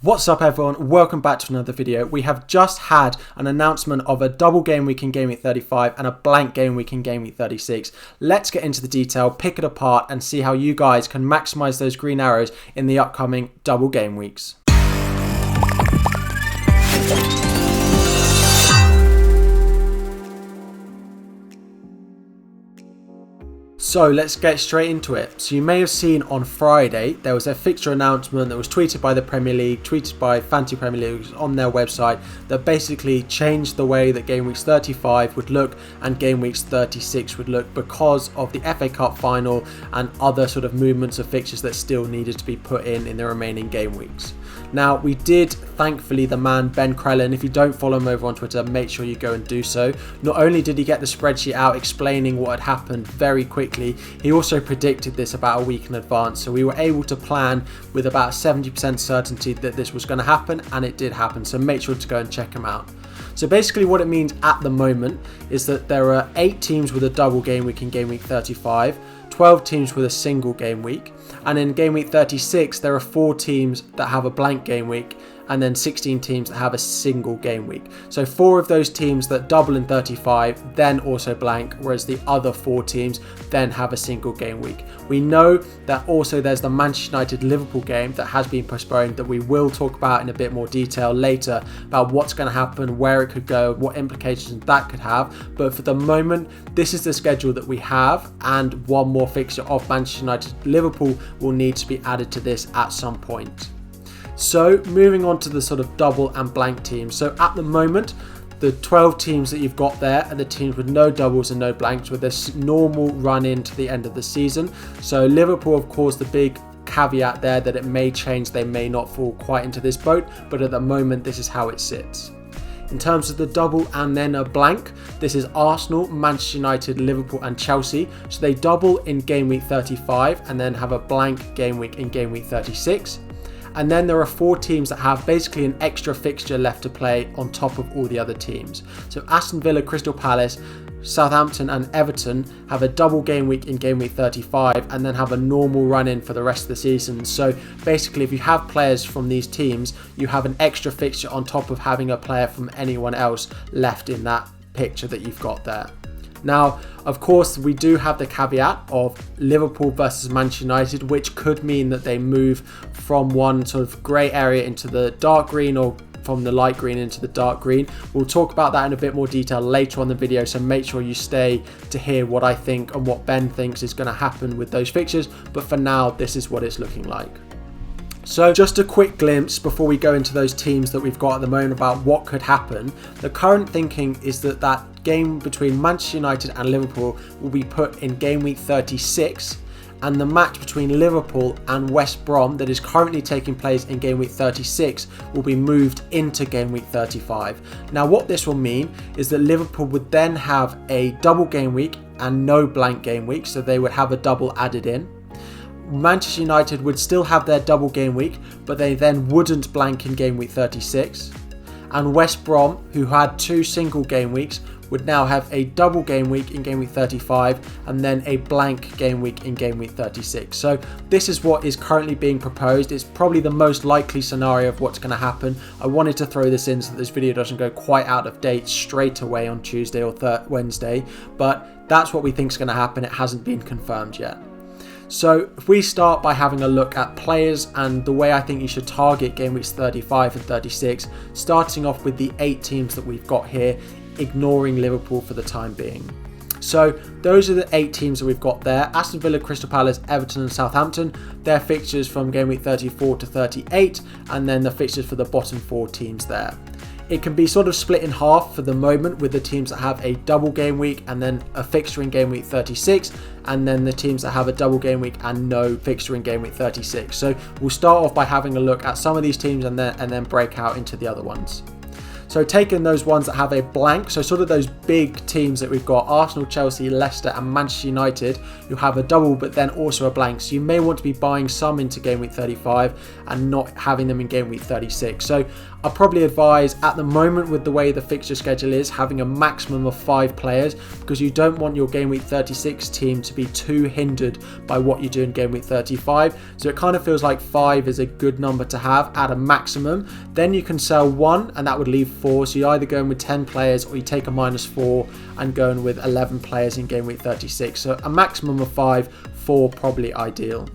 What's up everyone, welcome back to another video. We have just had an announcement of a double game week in Gameweek 35 and a blank game week in Gameweek 36. Let's get into the detail, pick it apart and see how you guys can maximize those green arrows in the upcoming double game weeks. So let's get straight into it. So you may have seen on Friday, there was a fixture announcement that was tweeted by the Premier League, tweeted by Fantasy Premier League on their website that basically changed the way that Game Weeks 35 would look and Game Weeks 36 would look because of the FA Cup final and other sort of movements of fixtures that still needed to be put in the remaining game weeks. Now we did, thankfully, the man Ben Crellin, if you don't follow him over on Twitter, make sure you go and do so. Not only did he get the spreadsheet out explaining what had happened very quickly, he also predicted this about a week in advance. So we were able to plan with about 70% certainty that this was going to happen, and it did happen. So make sure to go and check him out. So basically what it means at the moment is that there are 8 teams with a double game week in Game Week 35, 12 teams with a single game week, and in Game Week 36 there are 4 teams that have a blank game week and then 16 teams that have a single game week. So 4 of those teams that double in 35 then also blank, whereas the other 4 teams then have a single game week. We know that also there's the Manchester United Liverpool game that has been postponed that we will talk about in a bit more detail later about what's going to happen, where it could go, what implications that could have. But for the moment, this is the schedule that we have, and one more fixture of Manchester United Liverpool will need to be added to this at some point. So moving on to the sort of double and blank teams. So at the moment, the 12 teams that you've got there are the teams with no doubles and no blanks with this normal run into the end of the season. So Liverpool, of course, the big caveat there that it may change, they may not fall quite into this boat, but at the moment this is how it sits. In terms of the double and then a blank, this is Arsenal, Manchester United, Liverpool and Chelsea. So they double in Game Week 35 and then have a blank game week in Game Week 36. And then there are 4 teams that have basically an extra fixture left to play on top of all the other teams. So Aston Villa, Crystal Palace, Southampton and Everton have a double game week in Game Week 35 and then have a normal run in for the rest of the season. So basically if you have players from these teams, you have an extra fixture on top of having a player from anyone else left in that picture that you've got there. Now, of course, we do have the caveat of Liverpool versus Manchester United, which could mean that they move from one sort of grey area into the dark green or from the light green into the dark green. We'll talk about that in a bit more detail later on the video, so make sure you stay to hear what I think and what Ben thinks is going to happen with those fixtures. But for now, this is what it's looking like. So just a quick glimpse before we go into those teams that we've got at the moment about what could happen. The current thinking is that that game between Manchester United and Liverpool will be put in Game Week 36, and the match between Liverpool and West Brom that is currently taking place in Game Week 36 will be moved into Game Week 35. Now what this will mean is that Liverpool would then have a double game week and no blank game week, so they would have a double added in. Manchester United would still have their double game week, but they then wouldn't blank in Game Week 36. And West Brom, who had 2 single game weeks, would now have a double game week in Game Week 35 and then a blank game week in Game Week 36. So this is what is currently being proposed. It's probably the most likely scenario of what's going to happen. I wanted to throw this in so that this video doesn't go quite out of date straight away on Tuesday or Wednesday, but that's what we think is going to happen. It hasn't been confirmed yet. So if we start by having a look at players and the way I think you should target Game Weeks 35 and 36, starting off with the 8 teams that we've got here, ignoring Liverpool for the time being. So those are the 8 teams that we've got there: Aston Villa, Crystal Palace, Everton and Southampton. Their fixtures from Game Week 34 to 38, and then the fixtures for the bottom 4 teams there. It can be sort of split in half for the moment with the teams that have a double game week and then a fixture in Game Week 36, and then the teams that have a double game week and no fixture in Game Week 36. So we'll start off by having a look at some of these teams and then break out into the other ones. So taking those ones that have a blank, so sort of those big teams that we've got, Arsenal, Chelsea, Leicester and Manchester United, who have a double but then also a blank. So you may want to be buying some into game week 35 and not having them in game week 36. So I'll probably advise at the moment, with the way the fixture schedule is, having a maximum of 5 players, because you don't want your game week 36 team to be too hindered by what you do in game week 35. So it kind of feels like 5 is a good number to have at a maximum. Then you can sell 1 and that would leave 4. So you're either going with 10 players or you take a -4 and going with 11 players in game week 36. So a maximum of 5, 4 probably ideal.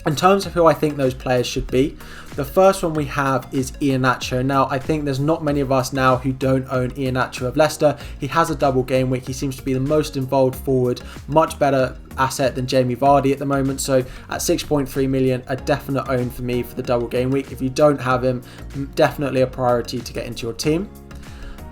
In terms of who I think those players should be, the first one we have is Iheanacho. Now, I think there's not many of us now who don't own Iheanacho of Leicester. He has a double game week. He seems to be the most involved forward, much better asset than Jamie Vardy at the moment. So at 6.3 million, a definite own for me for the double game week. If you don't have him, definitely a priority to get into your team.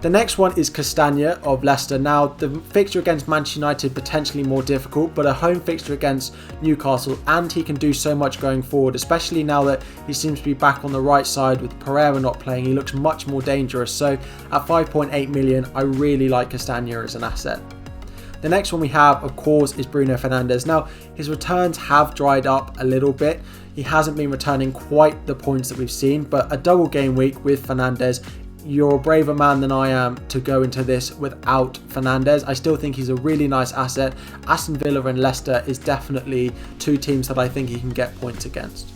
The next one is Castagna of Leicester. Now, the fixture against Manchester United potentially more difficult, but a home fixture against Newcastle, and he can do so much going forward, especially now that he seems to be back on the right side with Pereira not playing. He looks much more dangerous. So at 5.8 million, I really like Castagna as an asset. The next one we have, of course, is Bruno Fernandes. Now, his returns have dried up a little bit. He hasn't been returning quite the points that we've seen, but a double game week with Fernandes, you're a braver man than I am to go into this without Fernandes. I still think he's a really nice asset. Aston Villa and Leicester is definitely 2 teams that I think he can get points against.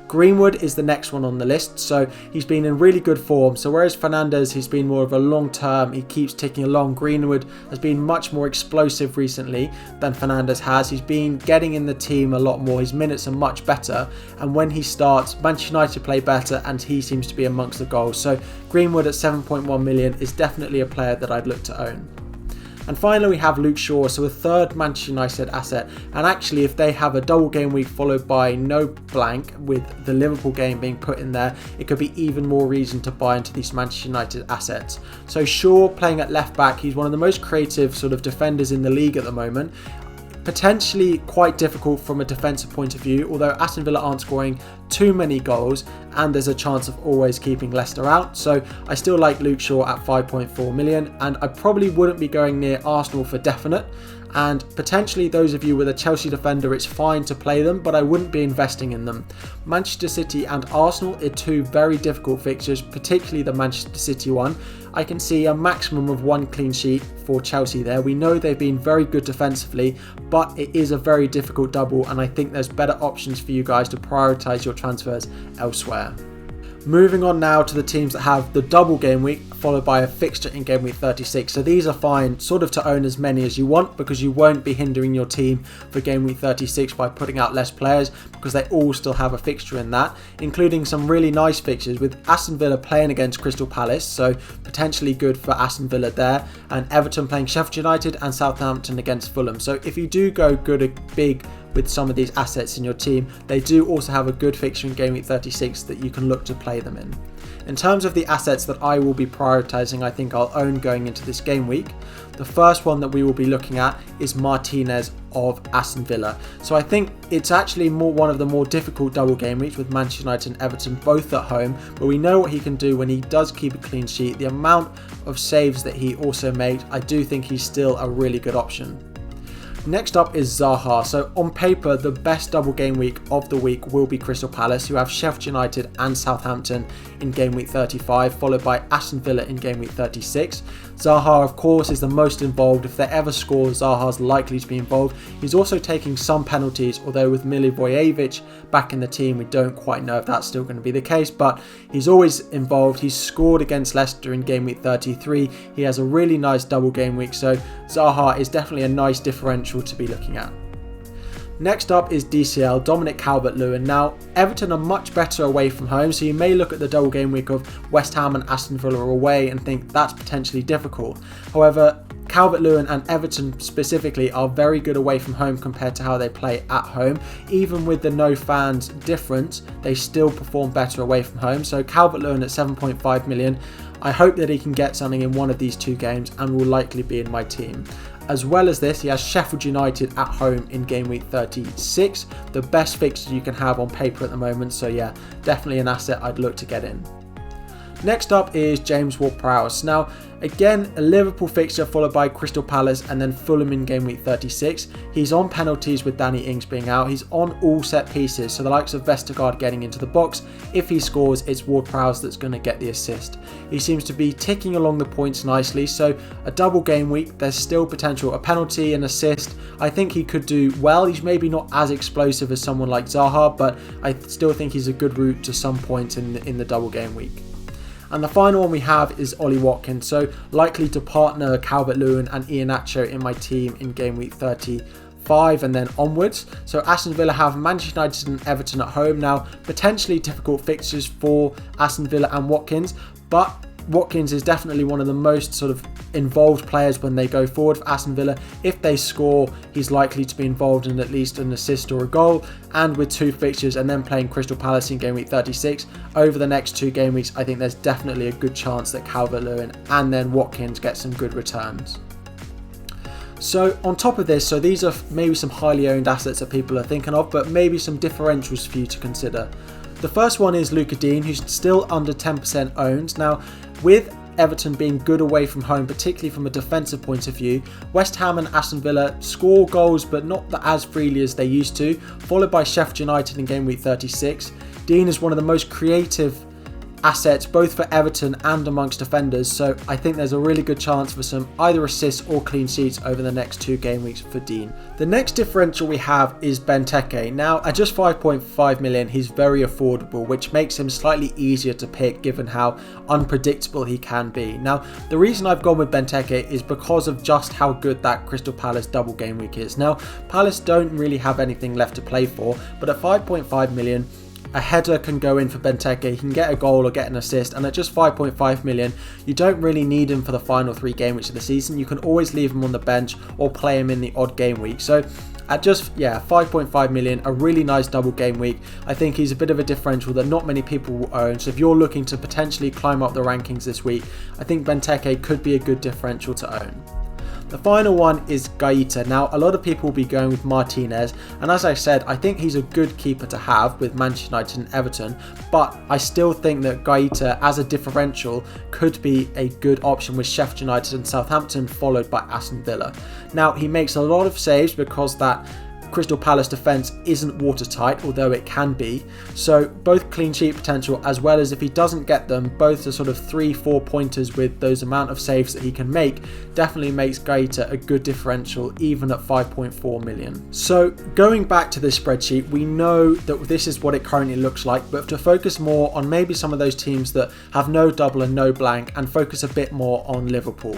Greenwood is the next one on the list, so he's been in really good form. So whereas Fernandes, he's been more of a long term, he keeps ticking along, Greenwood has been much more explosive recently than Fernandes has. He's been getting in the team a lot more, his minutes are much better, and when he starts, Manchester United play better and he seems to be amongst the goals. So Greenwood at 7.1 million is definitely a player that I'd look to own. And finally, we have Luke Shaw, so a third Manchester United asset. And actually, if they have a double game week followed by no blank, with the Liverpool game being put in there, it could be even more reason to buy into these Manchester United assets. So Shaw playing at left back, he's one of the most creative sort of defenders in the league at the moment. Potentially quite difficult from a defensive point of view, although Aston Villa aren't scoring too many goals and there's a chance of always keeping Leicester out. So I still like Luke Shaw at 5.4 million, and I probably wouldn't be going near Arsenal for definite. And potentially those of you with a Chelsea defender, it's fine to play them, but I wouldn't be investing in them. Manchester City and Arsenal are 2 very difficult fixtures, particularly the Manchester City one. I can see a maximum of 1 clean sheet for Chelsea there. We know they've been very good defensively, but it is a very difficult double, and I think there's better options for you guys to prioritise your transfers elsewhere. Moving on now to the teams that have the double game week followed by a fixture in game week 36. So these are fine sort of to own as many as you want, because you won't be hindering your team for game week 36 by putting out less players, because they all still have a fixture in that, including some really nice fixtures with Aston Villa playing against Crystal Palace, so potentially good for Aston Villa there, and Everton playing Sheffield United and Southampton against Fulham. So if you do go good big with some of these assets in your team, they do also have a good fixture in game week 36 that you can look to play them in. In terms of the assets that I will be prioritising, I think I'll own going into this game week, the first one that we will be looking at is Martinez of Aston Villa. So I think it's actually one of the more difficult double game weeks with Manchester United and Everton both at home, but we know what he can do when he does keep a clean sheet. The amount of saves that he also makes, I do think he's still a really good option. Next up is Zaha. So on paper, the best double game week of the week will be Crystal Palace, who have Sheffield United and Southampton in game week 35, followed by Aston Villa in game week 36. Zaha, of course, is the most involved. If they ever score, Zaha's likely to be involved. He's also taking some penalties, although with Milivojevic back in the team, we don't quite know if that's still going to be the case, but he's always involved. He's scored against Leicester in game week 33. He has a really nice double game week, so Zaha is definitely a nice differential to be looking at. Next up is DCL, Dominic Calvert-Lewin. Now, Everton are much better away from home, so you may look at the double game week of West Ham and Aston Villa away and think that's potentially difficult. However, Calvert-Lewin and Everton specifically are very good away from home compared to how they play at home. Even with the no fans difference, they still perform better away from home. So Calvert-Lewin at 7.5 million. I hope that he can get something in one of these 2 games and will likely be in my team. As well as this, he has Sheffield United at home in game week 36, the best fixture you can have on paper at the moment. So yeah, definitely an asset I'd look to get in. Next up is James Ward-Prowse. Now, again, a Liverpool fixture followed by Crystal Palace and then Fulham in game week 36. He's on penalties with Danny Ings being out. He's on all set pieces, so the likes of Vestergaard getting into the box. If he scores, it's Ward-Prowse that's going to get the assist. He seems to be ticking along the points nicely, so a double game week, there's still potential. A penalty, an assist, I think he could do well. He's maybe not as explosive as someone like Zaha, but I still think he's a good route to some points in the double game week. And the final one we have is Ollie Watkins, so likely to partner Calvert-Lewin and Iheanacho in my team in game week 35 and then onwards. So Aston Villa have Manchester United and Everton at home. Now, potentially difficult fixtures for Aston Villa and Watkins, but Watkins is definitely one of the most sort of involved players when they go forward for Aston Villa. If they score, he's likely to be involved in at least an assist or a goal. And with 2 fixtures and then playing Crystal Palace in game week 36, over the next 2 game weeks, I think there's definitely a good chance that Calvert-Lewin and then Watkins get some good returns. So on top of this, so these are maybe some highly owned assets that people are thinking of, but maybe some differentials for you to consider. The first one is Lucas Digne, who's still under 10% owned. Now, with Everton being good away from home, particularly from a defensive point of view, West Ham and Aston Villa score goals but not as freely as they used to, followed by Sheffield United in game week 36. Digne is one of the most creative assets both for Everton and amongst defenders, so I think there's a really good chance for some either assists or clean sheets over the next 2 game weeks for Digne. The next differential we have is Benteke. Now, at just 5.5 million, he's very affordable, which makes him slightly easier to pick given how unpredictable he can be. Now, the reason I've gone with Benteke is because of just how good that Crystal Palace double game week is. Now, Palace don't really have anything left to play for, but at 5.5 million, a header can go in for Benteke, he can get a goal or get an assist, and at just 5.5 million, you don't really need him for the final 3 game weeks of the season. You can always leave him on the bench or play him in the odd game week. So at just 5.5 million, a really nice double game week. I think he's a bit of a differential that not many people will own. So if you're looking to potentially climb up the rankings this week, I think Benteke could be a good differential to own. The final one is Gaeta. Now, a lot of people will be going with Martinez, and as I said, I think he's a good keeper to have with Manchester United and Everton, but I still think that Gaeta as a differential could be a good option with Sheffield United and Southampton, followed by Aston Villa. Now, he makes a lot of saves because that Crystal Palace defence isn't watertight, although it can be. So both clean sheet potential, as well as if he doesn't get them, both are sort of 3-4 pointers with those amount of saves that he can make, definitely makes Gaeta a good differential even at 5.4 million. So going back to this spreadsheet, we know that this is what it currently looks like, but to focus more on maybe some of those teams that have no double and no blank and focus a bit more on Liverpool.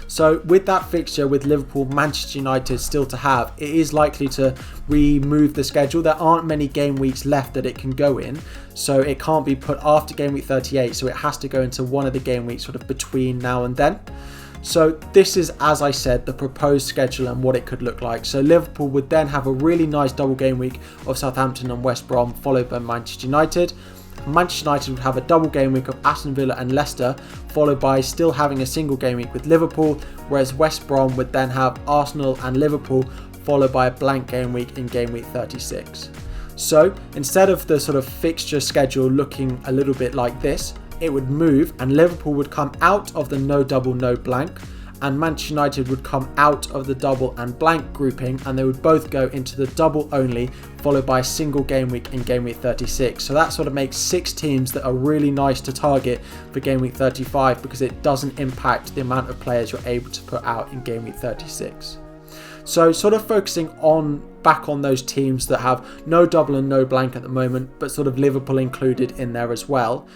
So with that fixture with Liverpool, Manchester United still to have, it is likely to remove the schedule. There aren't many game weeks left that it can go in, so it can't be put after game week 38, so it has to go into one of the game weeks sort of between now and then. So this is, as I said, the proposed schedule and what it could look like. So Liverpool would then have a really nice double game week of Southampton and West Brom, followed by Manchester United. Manchester United would have a double game week of Aston Villa and Leicester, followed by still having a single game week with Liverpool, whereas West Brom would then have Arsenal and Liverpool, followed by a blank game week in game week 36. So instead of the sort of fixture schedule looking a little bit like this, it would move and Liverpool would come out of the no double, no blank, and Manchester United would come out of the double and blank grouping, and they would both go into the double only, followed by a single game week in game week 36. So that sort of makes 6 teams that are really nice to target for game week 35 because it doesn't impact the amount of players you're able to put out in game week 36. So sort of focusing back on those teams that have no double and no blank at the moment, but sort of Liverpool included in there as well.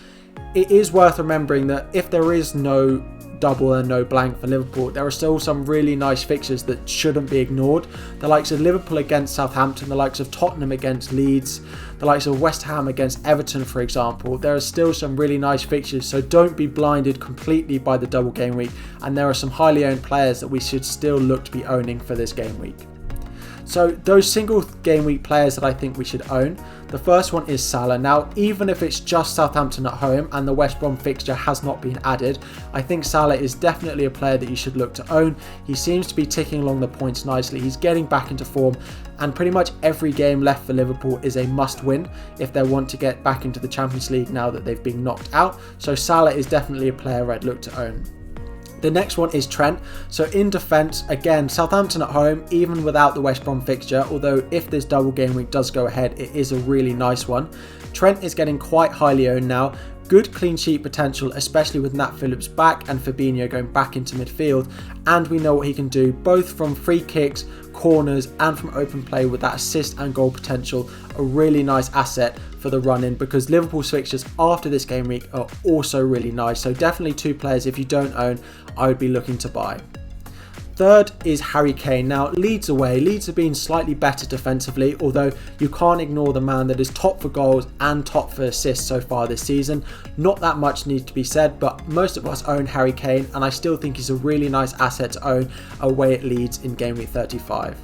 It is worth remembering that if there is no double and no blank for Liverpool, there are still some really nice fixtures that shouldn't be ignored. The likes of Liverpool against Southampton, the likes of Tottenham against Leeds, the likes of West Ham against Everton, for example. There are still some really nice fixtures, so don't be blinded completely by the double game week, and there are some highly owned players that we should still look to be owning for this game week. So those single game week players that I think we should own, the first one is Salah. Now, even if it's just Southampton at home and the West Brom fixture has not been added, I think Salah is definitely a player that you should look to own. He seems to be ticking along the points nicely. He's getting back into form, and pretty much every game left for Liverpool is a must-win if they want to get back into the Champions League now that they've been knocked out. So Salah is definitely a player I'd look to own. The next one is Trent. So in defence, again, Southampton at home, even without the West Brom fixture, although if this double game week does go ahead, it is a really nice one. Trent is getting quite highly owned now. Good clean sheet potential, especially with Nat Phillips back and Fabinho going back into midfield. And we know what he can do, both from free kicks, corners and from open play with that assist and goal potential. A really nice asset for the run-in, because Liverpool's fixtures after this game week are also really nice. So definitely two players if you don't own, I would be looking to buy. Third is Harry Kane. Now, Leeds away. Leeds have been slightly better defensively, although you can't ignore the man that is top for goals and top for assists so far this season. Not that much needs to be said, but most of us own Harry Kane, and I still think he's a really nice asset to own away at Leeds in Game Week 35.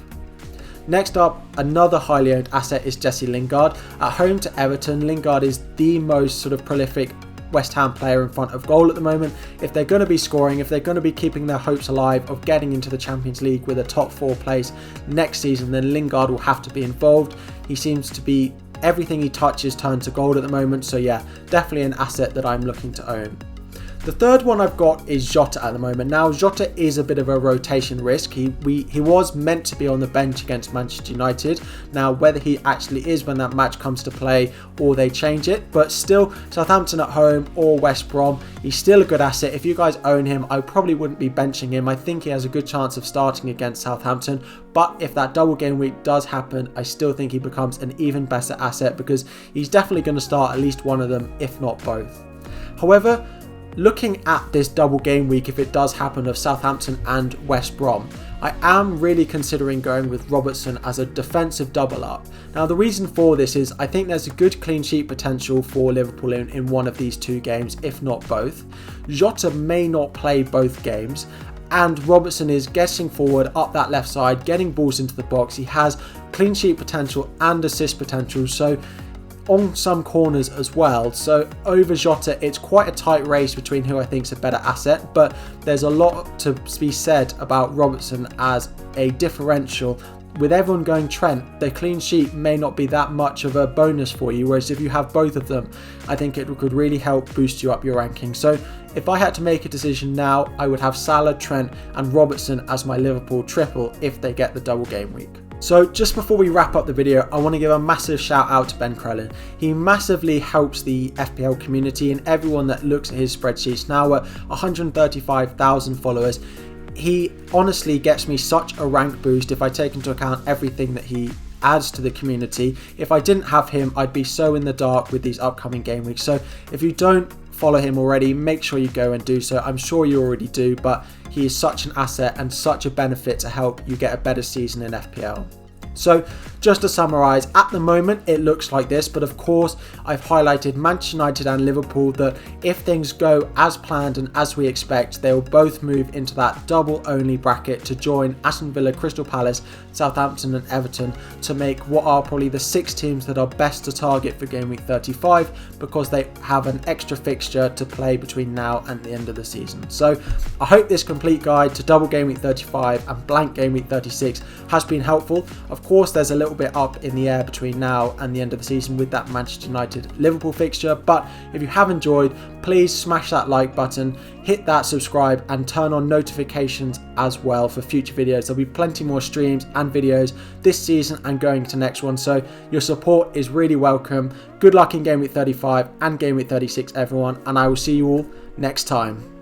Next up, another highly owned asset is Jesse Lingard. At home to Everton, Lingard is the most sort of prolific West Ham player in front of goal at the moment. If they're going to be scoring, if they're going to be keeping their hopes alive of getting into the Champions League with a top 4 place next season, then Lingard will have to be involved. He seems to be everything he touches turned to gold at the moment. So yeah, definitely an asset that I'm looking to own. The third one I've got is Jota at the moment. Now, Jota is a bit of a rotation risk. He was meant to be on the bench against Manchester United. Now, whether he actually is when that match comes to play or they change it, but still, Southampton at home or West Brom, he's still a good asset. If you guys own him, I probably wouldn't be benching him. I think he has a good chance of starting against Southampton, but if that double game week does happen, I still think he becomes an even better asset, because he's definitely going to start at least one of them, if not both. However, looking at this double game week, if it does happen, of Southampton and West Brom, I am really considering going with Robertson as a defensive double up. Now, the reason for this is I think there's a good clean sheet potential for Liverpool in one of these two games, if not both. Jota may not play both games, and Robertson is getting forward up that left side, getting balls into the box. He has clean sheet potential and assist potential, so on some corners as well. So over Jota, it's quite a tight race between who I think is a better asset, but there's a lot to be said about Robertson as a differential. With everyone going Trent, the clean sheet may not be that much of a bonus for you, whereas if you have both of them, I think it could really help boost you up your ranking. So if I had to make a decision now, I would have Salah, Trent and Robertson as my Liverpool triple if they get the double game week. So just before we wrap up the video, I want to give a massive shout out to Ben Crellin. He massively helps the FPL community and everyone that looks at his spreadsheets. Now at 135,000 followers, he honestly gets me such a rank boost if I take into account everything that he adds to the community. If I didn't have him, I'd be so in the dark with these upcoming game weeks. So if you don't follow him already, make sure you go and do so. I'm sure you already do, but he is such an asset and such a benefit to help you get a better season in FPL. So just to summarise, at the moment it looks like this, but of course I've highlighted Manchester United and Liverpool that if things go as planned and as we expect, they will both move into that double only bracket to join Aston Villa, Crystal Palace, Southampton and Everton to make what are probably the 6 teams that are best to target for Game Week 35, because they have an extra fixture to play between now and the end of the season. So I hope this complete guide to double Game Week 35 and blank Game Week 36 has been helpful. Of course, there's a little bit up in the air between now and the end of the season with that Manchester United Liverpool fixture, but if you have enjoyed, please smash that like button, hit that subscribe and turn on notifications as well for future videos. There'll be plenty more streams and videos this season and going to next one, so your support is really welcome. Good luck in Game Week 35 and Game Week 36 everyone, and I will see you all next time.